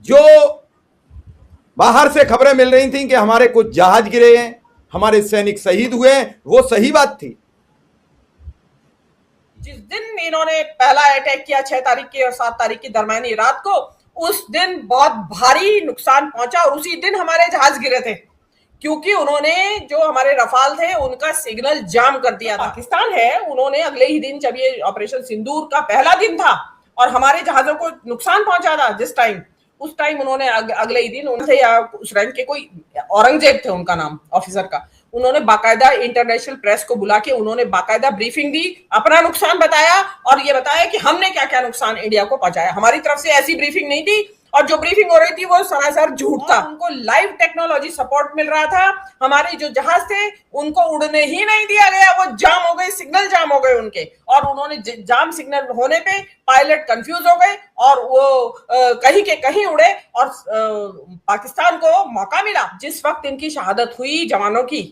जो बाहर से खबरें मिल रही थी कि हमारे कुछ जहाज गिरे हैं, हमारे सैनिक शहीद हुए हैं, वो सही बात थी। जिस दिन इन्होंने पहला अटैक किया 6 तारीख की और 7 तारीख की दरमियानी रात को, उस दिन बहुत भारी नुकसान पहुंचा और उसी दिन हमारे जहाज गिरे थे, क्योंकि उन्होंने जो हमारे रफाल थे उनका सिग्नल जाम कर दिया था। पाकिस्तान है, उन्होंने अगले ही दिन, जब ये ऑपरेशन सिंदूर का पहला दिन था और हमारे जहाजों को नुकसान पहुंचा था जिस टाइम, उस टाइम उन्होंने अगले ही दिन, उनसे या उस रैंक के कोई औरंगजेब थे उनका नाम ऑफिसर का, उन्होंने बाकायदा इंटरनेशनल प्रेस को बुला के उन्होंने बाकायदा ब्रीफिंग दी, अपना नुकसान बताया और ये बताया कि हमने क्या क्या नुकसान इंडिया को पहुंचाया। हमारी तरफ से ऐसी ब्रीफिंग नहीं थी और जो ब्रीफिंग हो रही थी वो सरासर झूठ था। उनको लाइव टेक्नोलॉजी सपोर्ट मिल रहा था। हमारे जो जहाज थे उनको उड़ने ही नहीं दिया गया, वो जाम हो गए, सिग्नल जाम हो गए उनके, और उन्होंने जाम सिग्नल होने पे पायलट कंफ्यूज हो गए और वो कहीं के कहीं उड़े और पाकिस्तान को मौका मिला। जिस वक्त इनकी शहादत हुई जवानों की,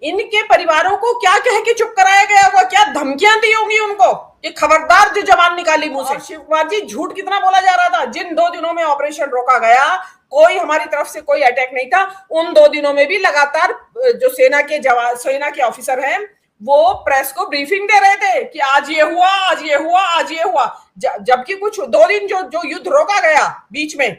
इनके परिवारों को क्या कह के चुप कराया गया होगा, क्या धमकियां दी होंगी उनको कि खबरदार जो जवान निकाली मुंह से। शिव कुमार जी, झूठ कितना बोला जा रहा था। जिन 2 दिनों में ऑपरेशन रोका गया, कोई हमारी तरफ से कोई अटैक नहीं था। उन 2 दिनों में भी लगातार जो सेना के ऑफिसर हैं वो प्रेस को ब्रीफिंग दे रहे थे कि आज ये हुआ, आज ये हुआ, आज ये हुआ। जबकि कुछ 2 दिन जो युद्ध रोका गया बीच में,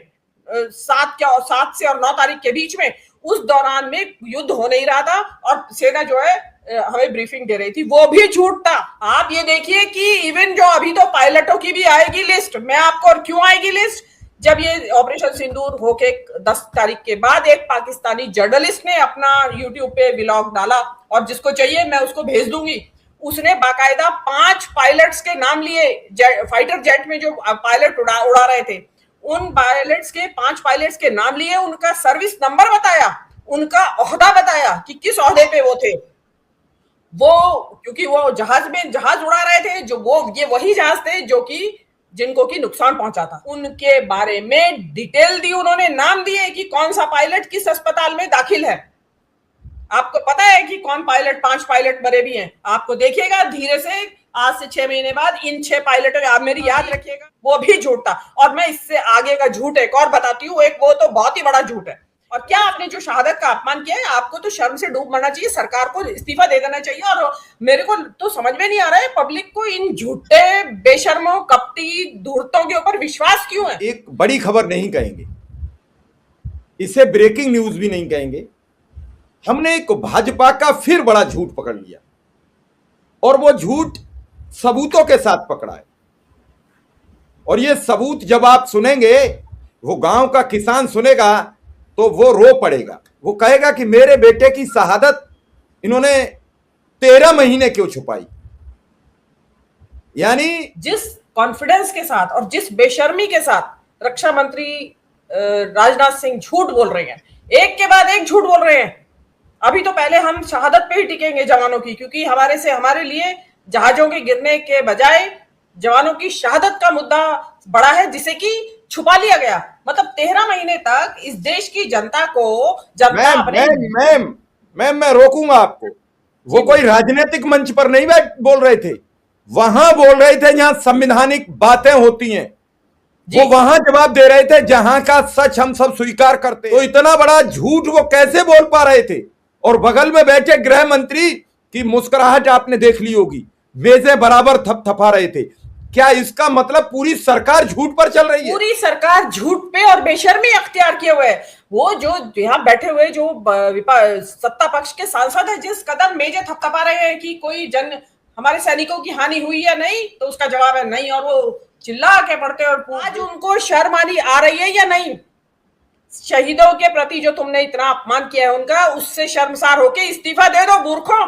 7 से और 9 तारीख के बीच में, उस दौरान में युद्ध हो नहीं रहा था और सेना जो है हमें ब्रीफिंग दे रही थी, वो भी झूठ था। आप ये देखिए कि इवन जो अभी तो पायलटों की भी आएगी लिस्ट, मैं आपको, और क्यों आएगी लिस्ट, जब ये ऑपरेशन सिंदूर होके 10 तारीख के बाद एक पाकिस्तानी जर्नलिस्ट ने अपना यूट्यूब पे व्लॉग डाला, और जिसको चाहिए मैं उसको भेज दूंगी, उसने बाकायदा 5 पायलट्स के नाम लिए, फाइटर जेट में जो पायलट उड़ा रहे थे, उन पायलट्स के 5 पायलट्स के नाम लिए, उनका सर्विस नंबर बताया, उनका ओहदा बताया कि किस ओहदे पे वो थे। वो क्योंकि वो जहाज उड़ा रहे थे, जो ये वही जहाज थे जो कि जिनको की नुकसान पहुंचा था। उनके बारे में डिटेल दी उन्होंने, नाम दिए कि कौन सा पायलट किस अस्पताल में दाखिल है। आपको पता है कि कौन पायलट, 5 पायलट मरे भी हैं। आपको देखिएगा धीरे से, आज से 6 महीने बाद इन 6 पायलटों, आप मेरी याद रखिएगा, वो भी झूठ था। और मैं इससे आगे का झूठ एक और बताती हूँ, एक वो तो बहुत ही बड़ा झूठ है। और क्या आपने जो शहादत का अपमान किया है, आपको तो शर्म से डूब मरना चाहिए, सरकार को इस्तीफा दे देना चाहिए। और मेरे को तो समझ में नहीं आ रहा है पब्लिक को इन झूठे, बेशर्मों, कपटी, धूर्तों के ऊपर विश्वास क्यों है। एक बड़ी खबर नहीं कहेंगे, इसे ब्रेकिंग न्यूज भी नहीं कहेंगे। हमने एक भाजपा का फिर बड़ा झूठ पकड़ लिया, और वो झूठ सबूतों के साथ पकड़ा है। और ये सबूत जब आप सुनेंगे, वो गांव का किसान सुनेगा तो वो रो पड़ेगा। वो कहेगा कि मेरे बेटे की शहादत इन्होंने 13 महीने क्यों छुपाई। यानी जिस कॉन्फिडेंस के साथ और जिस बेशर्मी के साथ रक्षा मंत्री राजनाथ सिंह झूठ बोल रहे हैं, एक के बाद एक झूठ बोल रहे हैं। अभी तो पहले हम शहादत पे ही टिकेंगे जवानों की, क्योंकि हमारे लिए जहाजों के गिरने के बजाय जवानों की शहादत का मुद्दा बड़ा है, जिसे कि छुपा लिया गया। मतलब 13 महीने तक इस देश की जनता को, मैं रोकूंगा आपको। वो कोई राजनीतिक मंच पर नहीं बोल रहे थे, वहां बोल रहे थे जहां संवैधानिक बातें होती हैं। वो वहां जवाब दे रहे थे जहां का सच हम सब स्वीकार करते। तो इतना बड़ा झूठ वो कैसे बोल पा रहे थे। और बगल में बैठे गृह मंत्री की मुस्कुराहट आपने देख ली होगी, वेजे बराबर थपथपा रहे थे। क्या इसका मतलब पूरी सरकार झूठ पर चल रही है? पूरी सरकार झूठ पे और बेशर्मी अख्तियार किए हुए है। वो जो यहाँ बैठे हुए जो सत्ता पक्ष के सांसद है, जिस कदर मेजे थपथपा रहे हैं कि कोई हमारे सैनिकों की हानि हुई या नहीं, तो उसका जवाब है नहीं, और वो चिल्ला के पड़ते। और आज उनको शर्म आनी आ रही है या नहीं? शहीदों के प्रति जो तुमने इतना अपमान किया है उनका, उससे शर्मसार होके इस्तीफा दे दो मूर्खों,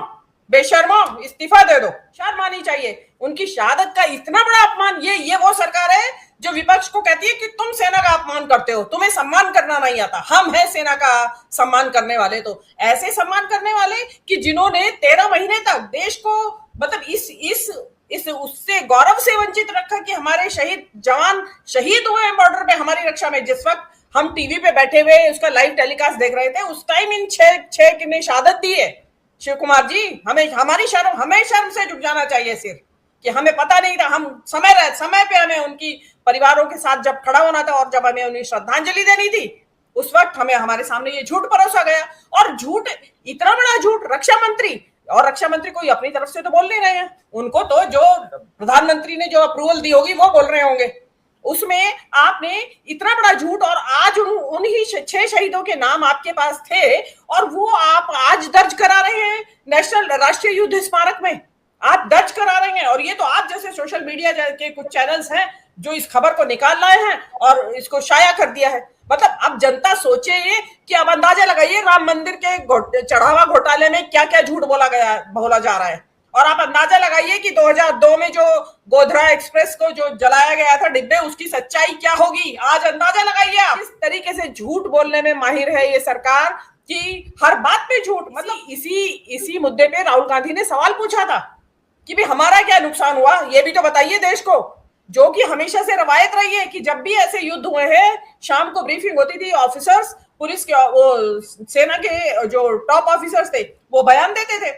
बेशर्मों, इस्तीफा दे दो। शर्म आनी चाहिए। उनकी शहादत का इतना बड़ा अपमान, ये वो सरकार है जो विपक्ष को कहती है कि तुम सेना का अपमान करते हो, तुम्हें सम्मान करना नहीं आता। हम हैं सेना का सम्मान करने वाले, तो ऐसे सम्मान करने वाले कि जिन्होंने 13 महीने तक देश को, मतलब इस उससे गौरव से वंचित रखा कि हमारे शहीद जवान शहीद हुए हैं बॉर्डर पे हमारी रक्षा में। जिस वक्त हम टीवी पे बैठे हुए उसका लाइव टेलीकास्ट देख रहे थे, उस टाइम इन 6 की ने शहादत दी है। शिव कुमार जी, हमें शर्म से झुक जाना चाहिए सिर। कि हमें पता नहीं था, हम समय पे हमें उनकी परिवारों के साथ जब खड़ा होना था और जब हमें उन्हें श्रद्धांजलि देनी थी, उस वक्त हमें हमारे सामने ये झूठ परोसा गया। और झूठ, इतना बड़ा झूठ, रक्षा मंत्री, और रक्षा मंत्री कोई अपनी तरफ से तो बोल नहीं रहे हैं, उनको तो जो प्रधानमंत्री ने जो अप्रूवल दी होगी वो बोल रहे होंगे। उसमें आपने इतना बड़ा झूठ, और आज उन्हीं 6 शहीदों के नाम आपके पास थे और वो आप आज दर्ज करा रहे हैं नेशनल राष्ट्रीय युद्ध स्मारक में, आप दर्ज करा रहे हैं। और ये तो आप जैसे सोशल मीडिया के कुछ चैनल्स हैं जो इस खबर को निकाल लाए हैं और इसको शाया कर दिया है। मतलब अब जनता सोचे ये कि अब अंदाजा लगाइए राम मंदिर के चढ़ावा घोटाले में क्या क्या झूठ बोला जा रहा है। और आप अंदाजा लगाइए कि 2002 में जो गोधरा एक्सप्रेस को जो जलाया गया था डिब्बे, उसकी सच्चाई क्या होगी। आज अंदाजा लगाइए आप। इस तरीके से झूठ बोलने में माहिर है ये सरकार कि हर बात पे झूठ। मतलब इसी मुद्दे पे राहुल गांधी ने सवाल पूछा था कि भाई हमारा क्या नुकसान हुआ, ये भी तो बताइए देश को। जो कि हमेशा से रवायत रही है कि जब भी ऐसे युद्ध हुए हैं, शाम को ब्रीफिंग होती थी, ऑफिसर्स, पुलिस के, वो सेना के जो टॉप ऑफिसर्स थे, वो बयान देते थे,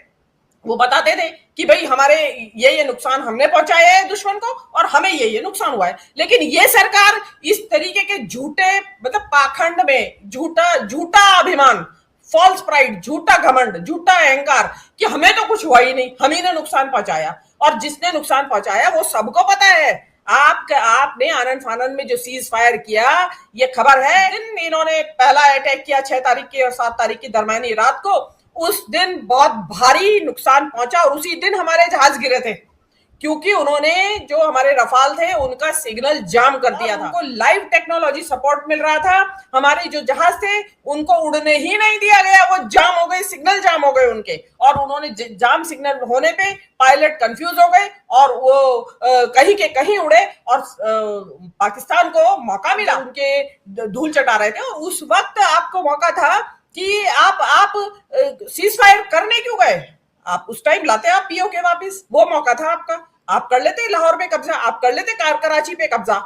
वो बताते थे कि भाई हमारे ये नुकसान हमने पहुंचाया है दुश्मन को और हमें ये नुकसान हुआ है। लेकिन ये सरकार इस तरीके के झूठे, मतलब पाखंड में झूठा अभिमान, फॉल्स प्राइड, झूठा घमंड, झूठा अहंकार कि हमें तो कुछ हुआ ही नहीं, हम ही ने नुकसान पहुंचाया। और जिसने नुकसान पहुंचाया वो सबको पता है। आपने आनंद फानंद में जो सीज फायर किया, ये खबर है, दिन इन्होंने पहला अटैक किया 6 तारीख की और 7 तारीख की दरमियानी रात को, उस दिन बहुत भारी नुकसान पहुंचा और उसी दिन हमारे जहाज गिरे थे, क्योंकि उन्होंने जो हमारे रफाल थे उनका सिग्नल जाम कर दिया था। उनको लाइव टेक्नोलॉजी सपोर्ट मिल रहा था, हमारे जो जहाज थे उनको उड़ने ही नहीं दिया गया, वो जाम हो गए, सिग्नल जाम हो गए उनके। और उन्होंने जाम सिग्नल होने पे पायलट कंफ्यूज हो गए और वो कहीं के कहीं उड़े और पाकिस्तान को मौका मिला, उनके धूल चटा रहे थे। और उस वक्त आपको मौका था कि आप सीज फायर करने क्यों गए, आप उस टाइम लाते आप पीओके वापस, वो मौका था आपका, आप कर लेते लाहौर पे कब्जा, आप कर लेते कराची पे कब्जा।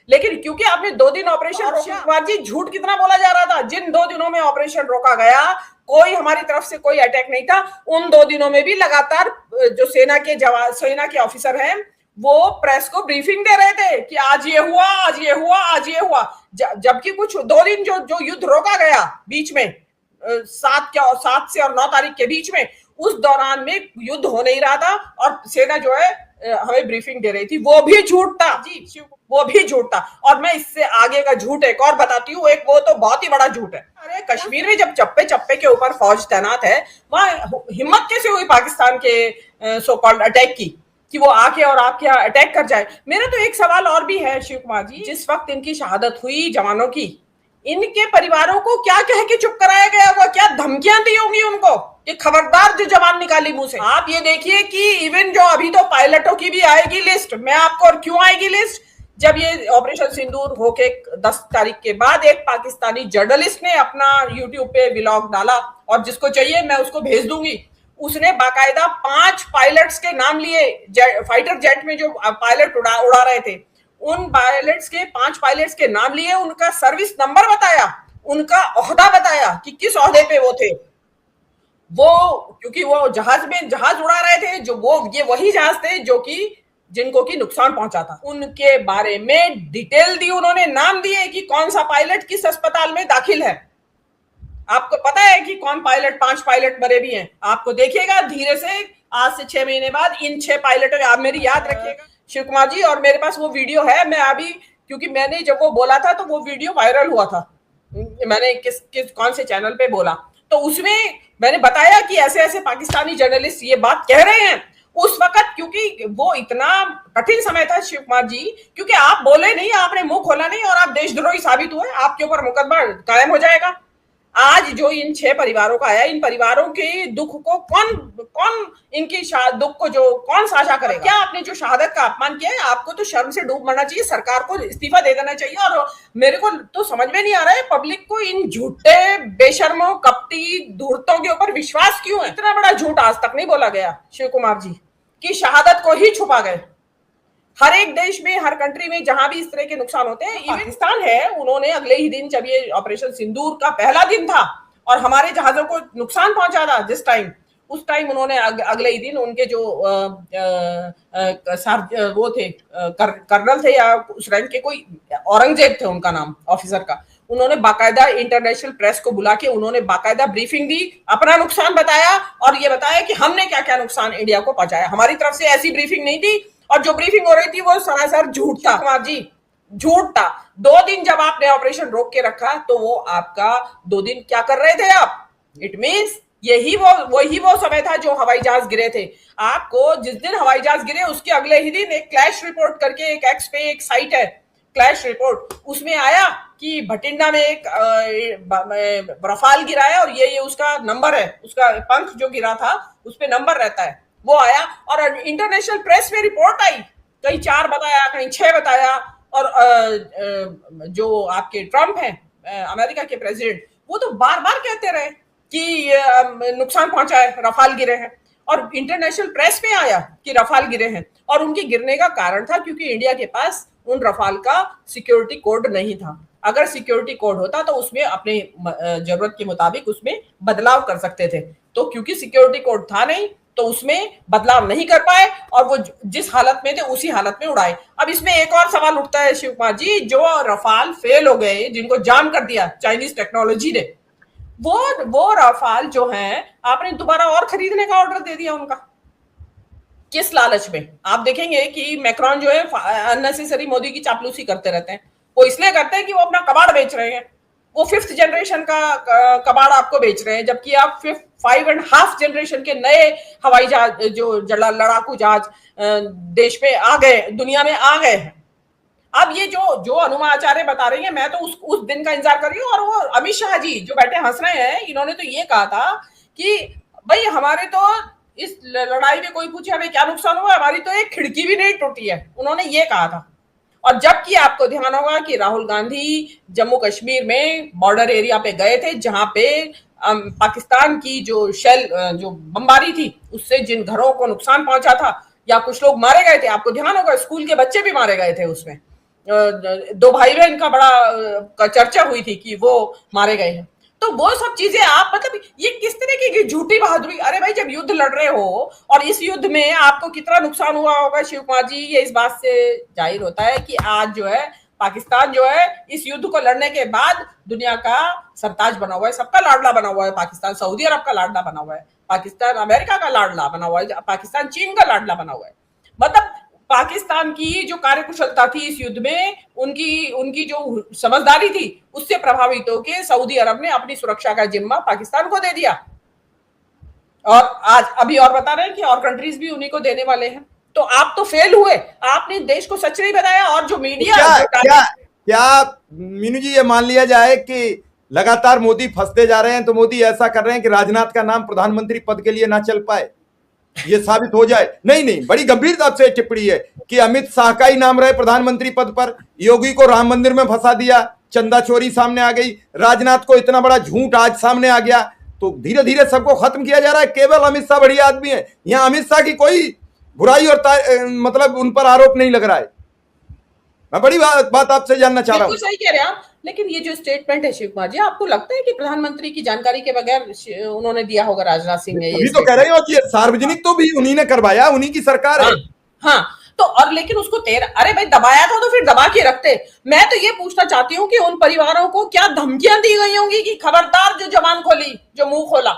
लेकिन क्योंकि आपने 2 दिन ऑपरेशन रोका, जी झूठ कितना बोला जा रहा था, जिन 2 दिनों में ऑपरेशन रोका गया कोई हमारी तरफ से कोई अटैक नहीं था। उन 2 दिनों में भी लगातार जो सेना के ऑफिसर हैं वो प्रेस को ब्रीफिंग दे रहे थे कि आज ये हुआ, आज ये हुआ, आज ये हुआ। जबकि कुछ 2 दिन जो युद्ध रोका गया बीच में, 7 से और 9 तारीख के बीच में, उस दौरान में युद्ध हो नहीं रहा था और सेना जो है हमें ब्रीफिंग दे रही थी, वो भी झूठ था जी, वो भी झूठ था। और मैं इससे आगे का झूठ एक और बताती हूँ, एक वो तो बहुत ही बड़ा झूठ है। अरे कश्मीर में जब चप्पे चप्पे के ऊपर फौज तैनात है, वहां हिम्मत कैसे हुई पाकिस्तान के सो कॉल्ड अटैक की, कि वो आके और आपके यहाँ अटैक कर जाए। मेरा तो एक सवाल और भी है शिव कुमार जी, जिस वक्त इनकी शहादत हुई जवानों की, इनके परिवारों को क्या कह के चुप कराया गया होगा, क्या धमकियां दी होंगी उनको कि खबरदार जो जवान निकाली मुंह से। आप ये देखिए कि इवन जो अभी तो पायलटों की भी आएगी लिस्ट, मैं आपको, और क्यों आएगी लिस्ट, जब ये ऑपरेशन सिंदूर होके 10 तारीख के बाद एक पाकिस्तानी जर्नलिस्ट ने अपना यूट्यूब पे व्लॉग डाला, और जिसको चाहिए मैं उसको भेज दूंगी, उसने बाकायदा 5 पायलट्स के नाम लिए, फाइटर जेट में जो पायलट उड़ा रहे थे, उन पायलट्स के 5 पायलट्स के नाम लिए, उनका सर्विस नंबर बताया, उनका ओहदा बताया कि किस ओहदे पे वो थे। वो क्योंकि वो जहाज उड़ा रहे थे, जो ये वही जहाज थे जो कि जिनको की नुकसान पहुंचा था। उनके बारे में डिटेल दी उन्होंने, नाम दिए कि कौन सा पायलट किस अस्पताल में दाखिल है। आपको पता है कि कौन पायलट, 5 पायलट मरे भी हैं। आपको देखिएगा धीरे से, आज से 6 महीने बाद इन 6 पायलटों, आप मेरी याद रखिएगा शिव कुमार जी, और मेरे पास वो वीडियो है। मैं अभी, क्योंकि मैंने जब वो बोला था तो वो वीडियो वायरल हुआ था, मैंने कौन से चैनल पे बोला, तो उसमें मैंने बताया कि ऐसे ऐसे पाकिस्तानी जर्नलिस्ट ये बात कह रहे हैं उस वक्त। क्योंकि वो इतना कठिन समय था शिव कुमार जी, क्योंकि आप बोले नहीं, आपने मुंह खोला नहीं और आप देशद्रोही साबित हुए, आपके ऊपर मुकदमा कायम हो जाएगा। आज जो इन 6 परिवारों का आया, इन परिवारों के दुख को कौन इनकी दुख को जो कौन साझा करेगा। क्या आपने जो शहादत का अपमान किया है, आपको तो शर्म से डूब मरना चाहिए, सरकार को इस्तीफा दे देना चाहिए। और मेरे को तो समझ में नहीं आ रहा है पब्लिक को इन झूठे, बेशर्मों, कपटी, धूर्तों के ऊपर विश्वास क्यों है। इतना बड़ा झूठ आज तक नहीं बोला गया शिव कुमार जी, कि शहादत को ही छुपा गए। हर एक देश में, हर कंट्री में जहां भी इस तरह के नुकसान होते हैं, पाकिस्तान है, उन्होंने अगले ही दिन, जब ये ऑपरेशन सिंदूर का पहला दिन था और हमारे जहाजों को नुकसान पहुंचा था जिस टाइम, उस टाइम उन्होंने अगले ही दिन उनके जो वो थे कर्नल थे या उस रैंक के कोई, औरंगजेब थे उनका नाम ऑफिसर का, उन्होंने बाकायदा इंटरनेशनल प्रेस को बुला के उन्होंने बाकायदा ब्रीफिंग दी, अपना नुकसान बताया और ये बताया कि हमने क्या क्या नुकसान इंडिया को पहुंचाया। हमारी तरफ से ऐसी ब्रीफिंग नहीं थी, और जो ब्रीफिंग हो रही थी वो सरासर झूठ था कुमार जी, झूठ था। 2 दिन जब आपने ऑपरेशन रोक के रखा तो वो आपका 2 दिन क्या कर रहे थे आप? इट मींस वही वो समय था जो हवाई जहाज गिरे थे। आपको जिस दिन हवाई जहाज गिरे उसके अगले ही दिन एक क्लैश रिपोर्ट करके एक एक्स पे एक साइट है क्लैश रिपोर्ट, उसमें आया कि भटिंडा में एक रफाल गिरा है और ये उसका नंबर है, उसका पंख जो गिरा था उस पे नंबर रहता है, वो आया और इंटरनेशनल प्रेस में रिपोर्ट आई, कहीं 4 बताया कहीं 6 बताया। और जो आपके ट्रम्प हैं अमेरिका के प्रेसिडेंट, वो तो बार बार कहते रहे कि नुकसान पहुंचा है, रफाल गिरे हैं, और इंटरनेशनल प्रेस में आया कि रफाल गिरे हैं, और उनके गिरने का कारण था क्योंकि इंडिया के पास उन रफाल का सिक्योरिटी कोड नहीं था। अगर सिक्योरिटी कोड होता तो उसमें अपने जरूरत के मुताबिक उसमें बदलाव कर सकते थे, तो क्योंकि सिक्योरिटी कोड था नहीं तो उसमें बदलाव नहीं कर पाए और वो जिस हालत में थे उसी हालत में उड़ाए। अब इसमें एक और सवाल उठता है शिव कुमार जी, जो रफाल फेल हो गए, जिनको जाम कर दिया चाइनीज टेक्नोलॉजी ने, वो रफाल जो है आपने दोबारा और खरीदने का ऑर्डर दे दिया उनका, किस लालच में? आप देखेंगे कि मैक्रोन जो है अननेसेसरी मोदी की चापलूसी करते रहते हैं, वो इसलिए करते हैं कि वो अपना कबाड़ बेच रहे हैं, वो 5th जनरेशन का कबाड़ आपको बेच रहे हैं, जबकि आप 5.5 जनरेशन के नए हवाई जहाज जो लड़ाकू जहाज देश में आ गए, दुनिया में आ गए हैं। अब ये जो अनुमा आचार्य बता रही है, मैं तो उस दिन का इंतजार कर रही हूँ। और वो अमित शाह जी जो बैठे हंस रहे हैं, इन्होंने तो ये कहा था कि भाई हमारे तो इस लड़ाई में कोई पूछे हमें क्या नुकसान हुआ, हमारी तो एक खिड़की भी नहीं टूटी है, उन्होंने ये कहा था। और जबकि आपको ध्यान होगा कि राहुल गांधी जम्मू कश्मीर में बॉर्डर एरिया पे गए थे, जहां पे पाकिस्तान की जो बमबारी थी उससे जिन घरों को नुकसान पहुंचा था या कुछ लोग मारे गए थे, आपको ध्यान होगा स्कूल के बच्चे भी मारे गए थे उसमें, 2 भाई बहन का बड़ा चर्चा हुई थी कि वो मारे गए हैं। तो वो सब चीजें आप मतलब ये किस तरीके की झूठी बहादुरी? अरे भाई जब युद्ध लड़ रहे हो और इस युद्ध में आपको कितना नुकसान हुआ होगा शिव कुमार जी, ये इस बात से जाहिर होता है कि आज जो है पाकिस्तान जो है इस युद्ध को लड़ने के बाद दुनिया का सरताज बना हुआ है, सबका लाडला बना हुआ है पाकिस्तान, सऊदी अरब का लाडला बना हुआ है पाकिस्तान, अमेरिका का लाडला बना हुआ है पाकिस्तान, चीन का लाडला बना हुआ है। मतलब पाकिस्तान की जो कार्यकुशलता थी इस युद्ध में, उनकी जो समझदारी थी, उससे प्रभावित होकर सऊदी अरब ने अपनी सुरक्षा का जिम्मा पाकिस्तान को दे दिया। और आज अभी और बता रहे हैं कि और कंट्रीज भी उन्हीं को देने वाले हैं। तो आप तो फेल हुए, आपने देश को सच नहीं बताया। और जो मीडिया क्या मीनू जी ये मान लिया जाए कि लगातार मोदी फंसते जा रहे हैं, तो मोदी ऐसा कर रहे हैं कि राजनाथ का नाम प्रधानमंत्री पद के लिए ना चल पाए, ये साबित हो जाए? नहीं, बड़ी गंभीरता से टिप्पणी है कि अमित शाह का ही नाम रहे प्रधानमंत्री पद पर, योगी को राम मंदिर में फंसा दिया, चंदा चोरी सामने आ गई, राजनाथ को इतना बड़ा झूठ आज सामने आ गया, तो धीरे धीरे सबको खत्म किया जा रहा है। केवल अमित शाह बढ़िया आदमी है, यहां अमित शाह की कोई बुराई और मतलब उन पर आरोप नहीं लग रहा है। मैं बड़ी बात आपसे जानना चाह रहा हूँ। सही कह रहे हैं आप, लेकिन ये जो स्टेटमेंट है शिव कुमार जी, आपको लगता है कि प्रधानमंत्री की जानकारी के बगैर उन्होंने दिया होगा राजनाथ सिंह ने? ये तो कह रहे हो कि सार्वजनिक तो भी उन्हीं ने करवाया, उन्हीं की सरकार है। हाँ, तो और लेकिन उसको अरे भाई दबाया था तो फिर दबा के रखते। मैं तो ये पूछना चाहती हूँ कि उन परिवारों को क्या धमकियां दी गई होंगी कि खबरदार जो जबान खोली, जो मुंह खोला,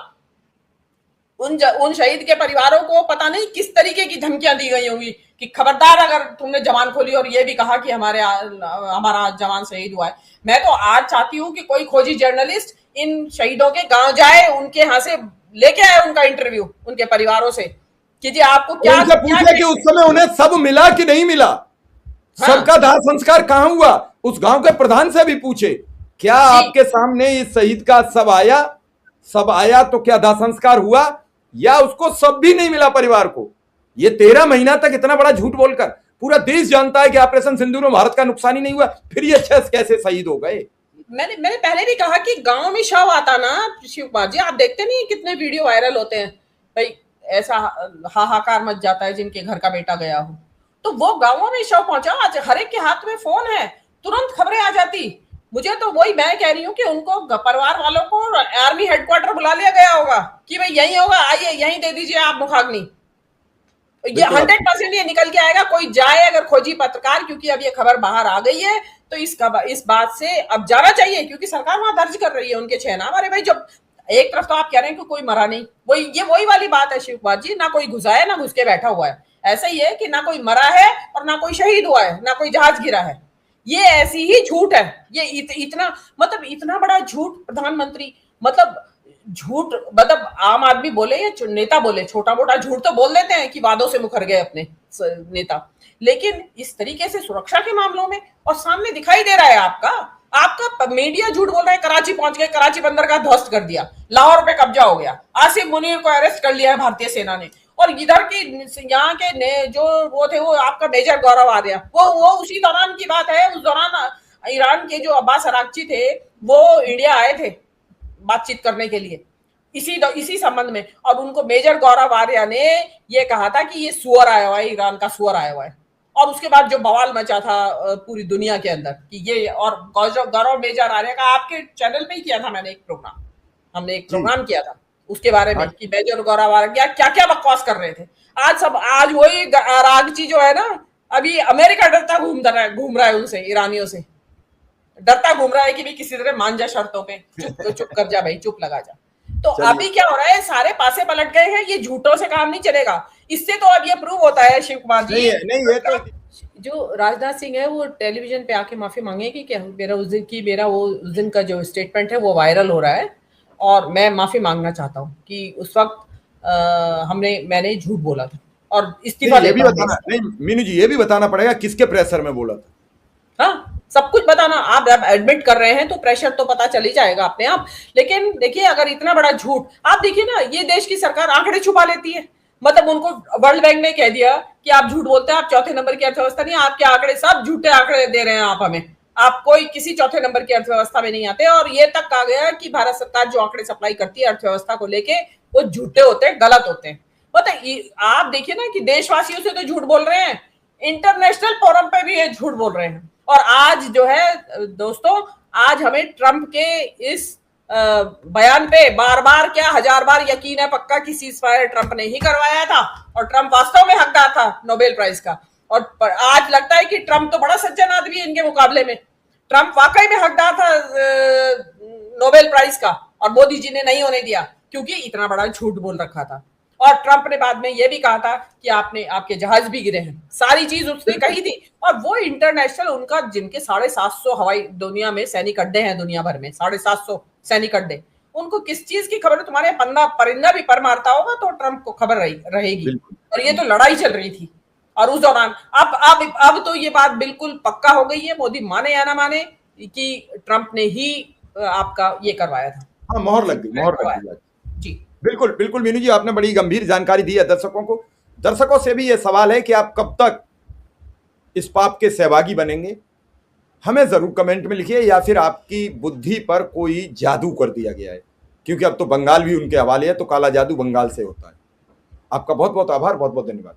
उन शहीद के परिवारों को पता नहीं किस तरीके की धमकियां दी गई होंगी कि खबरदार अगर तुमने जवान खोली और ये भी कहा कि हमारा जवान शहीद हुआ है। मैं तो आज चाहती हूं कि कोई खोजी जर्नलिस्ट इन शहीदों के गांव जाए, उनके यहाँ से लेके आए उनका इंटरव्यू उनके परिवारों से कि जी आपको क्या पूछे कि उस समय उन्हें सब मिला कि नहीं मिला, हाँ? सबका दाह संस्कार कहां हुआ, उस गांव के प्रधान से भी पूछे, क्या आपके सामने इस शहीद का सब आया तो क्या दाह संस्कार हुआ, या उसको सब भी नहीं मिला परिवार को? ये 13 महीना तक इतना बड़ा झूठ बोलकर पूरा देश जानता है कि ऑपरेशन सिंदूर में भारत का नुकसान ही नहीं हुआ, फिर ये 6 कैसे शहीद हो गए? मैंने पहले भी कहा कि गांव में शव आता ना शिव कुमार जी, आप देखते नहीं कितने वीडियो वायरल होते हैं, भाई ऐसा हाहाकार मच जाता है जिनके घर का बेटा गया हो, तो वो गांवों में शव पहुंचा। आज हर एक के हाथ में फोन है, तुरंत खबरें आ जाती। मुझे तो वही मैं कह रही हूँ कि उनको परिवार वालों को आर्मी हेडक्वार्टर बुला लिया गया होगा कि भाई यही होगा, आइए यहीं दे दीजिए आप मुखाग्नि। ये बिल्कुल आप 100% ये निकल के आएगा। कोई जाए अगर खोजी पत्रकार, क्योंकि अब ये खबर बाहर आ गई है, तो इस बात से अब जाना चाहिए, क्योंकि सरकार वहां दर्ज कर रही है उनके 6 नाम। अरे भाई, जब एक तरफ तो आप कह रहे हैं कि कोई मरा नहीं, वही वाली बात है शिव कुमार जी, ना कोई घुसा है ना घुस के बैठा हुआ है। ऐसा ही है कि ना कोई मरा है और ना कोई शहीद हुआ है, ना कोई जहाज गिरा है। ये ऐसी ही झूठ है। ये इतना मतलब इतना बड़ा झूठ प्रधानमंत्री, मतलब झूठ, मतलब आम आदमी बोले या नेता बोले, छोटा मोटा झूठ तो बोल देते हैं कि वादों से मुकर गए अपने नेता, लेकिन इस तरीके से सुरक्षा के मामलों में, और सामने दिखाई दे रहा है आपका आपका मीडिया झूठ बोल रहा है। कराची पहुंच गए, कराची बंदर का ध्वस्त कर दिया, लाहौर पे कब्जा हो गया, आसिफ मुनीर को अरेस्ट कर लिया है भारतीय सेना ने, और इधर की यहाँ के जो वो थे, वो आपका मेजर गौरव आर्या, वो उसी दौरान की बात है। उस दौरान ईरान के जो अब्बास अरागची थे, वो इंडिया आए थे बातचीत करने के लिए इसी संबंध में, और उनको मेजर गौरव आर्या ने ये कहा था कि ये सुअर आया हुआ है, ईरान का सुअर आया हुआ है। और उसके बाद जो बवाल मचा था पूरी दुनिया के अंदर कि ये, और गौरव मेजर आर्या का आपके चैनल पे ही किया था मैंने एक प्रोग्राम, हमने एक प्रोग्राम किया था उसके बारे में कि मेजर गौरव आर्या क्या क्या बकवास कर रहे थे। आज वही आरागची जो है ना, अभी अमेरिका डरता घूम रहा है उनसे, ईरानियों से डरता घूम रहा है कि भाई किसी तरह मान जा शर्तों पे, चुप कर जा भाई, चुप लगा जा। तो अभी क्या हो रहा है, सारे पासे पलट गए हैं, ये झूठों से काम नहीं चलेगा। इससे तो अब ये प्रूव होता है शिव कुमार जी, नहीं ये तो जो राजनाथ सिंह है वो टेलीविजन पे आके माफी मांगेगी कि मेरा उस दिन का जो स्टेटमेंट है वो वायरल हो रहा है, और मैं माफी मांगना चाहता हूँ कि उस वक्त मैंने झूठ बोला था और इस्तीफा ये भी लेता हूं। बताना नहीं मीनू जी, ये भी बताना पड़ेगा किसके प्रेशर में बोला था। हाँ, सब कुछ बताना। आप एडमिट कर रहे हैं तो प्रेशर तो पता चल ही जाएगा अपने आप। लेकिन देखिए, अगर इतना बड़ा झूठ, आप देखिए ना, ये देश की सरकार आंकड़े छुपा लेती है। मतलब उनको वर्ल्ड बैंक ने कह दिया कि आप झूठ बोलते हैं, आप चौथे नंबर की अर्थव्यवस्था नहीं, आपके आंकड़े सब झूठे आंकड़े दे रहे हैं आप हमें, आप कोई किसी चौथे नंबर की अर्थव्यवस्था में नहीं आते। और ये तक कहा गया कि भारत सरकार जो आंकड़े सप्लाई करती है अर्थव्यवस्था को लेके, वो झूठे होते हैं, गलत होते हैं। मतलब आप देखिए ना कि देशवासियों से तो झूठ बोल रहे हैं, इंटरनेशनल फोरम पे भी ये झूठ बोल रहे हैं। और आज जो है दोस्तों, आज हमें ट्रंप के इस बयान पे बार बार क्या 1000 बार यकीन है पक्का कि सीज फायर ट्रंप ने ही करवाया था, और ट्रंप वास्तव में हकदार था नोबेल प्राइज का। और आज लगता है कि ट्रंप तो बड़ा सज्जन आदमी है इनके मुकाबले में, ट्रंप वाकई में हकदार था नोबेल प्राइज का, और मोदी जी ने नहीं होने दिया क्योंकि इतना बड़ा झूठ बोल रखा था। और ट्रंप ने बाद में यह भी कहा था कि आपके जहाज भी गिरे हैं, सारी चीज उसने कही थी। और वो इंटरनेशनल उनका, जिनके 750 हवाई दुनिया में सैनिक अड्डे हैं, दुनिया भर में 750 सैनिक अड्डे, उनको किस चीज की खबर है? तुम्हारे परिंदा भी पर मारता होगा तो ट्रंप को खबर रहेगी। और ये तो लड़ाई चल रही थी, और उस दौरान अब तो ये बात बिल्कुल पक्का हो गई है, मोदी माने या ना माने, कि ट्रंप ने ही आपका ये करवाया था। हाँ, मोहर लग गई जी बिल्कुल बिल्कुल। मीनू जी, आपने बड़ी गंभीर जानकारी दी है दर्शकों को। दर्शकों से भी ये सवाल है कि आप कब तक इस पाप के सहभागी बनेंगे, हमें जरूर कमेंट में लिखिए, या फिर आपकी बुद्धि पर कोई जादू कर दिया गया है, क्योंकि अब तो बंगाल भी उनके हवाले है, तो काला जादू बंगाल से होता है। आपका बहुत बहुत आभार, बहुत बहुत धन्यवाद।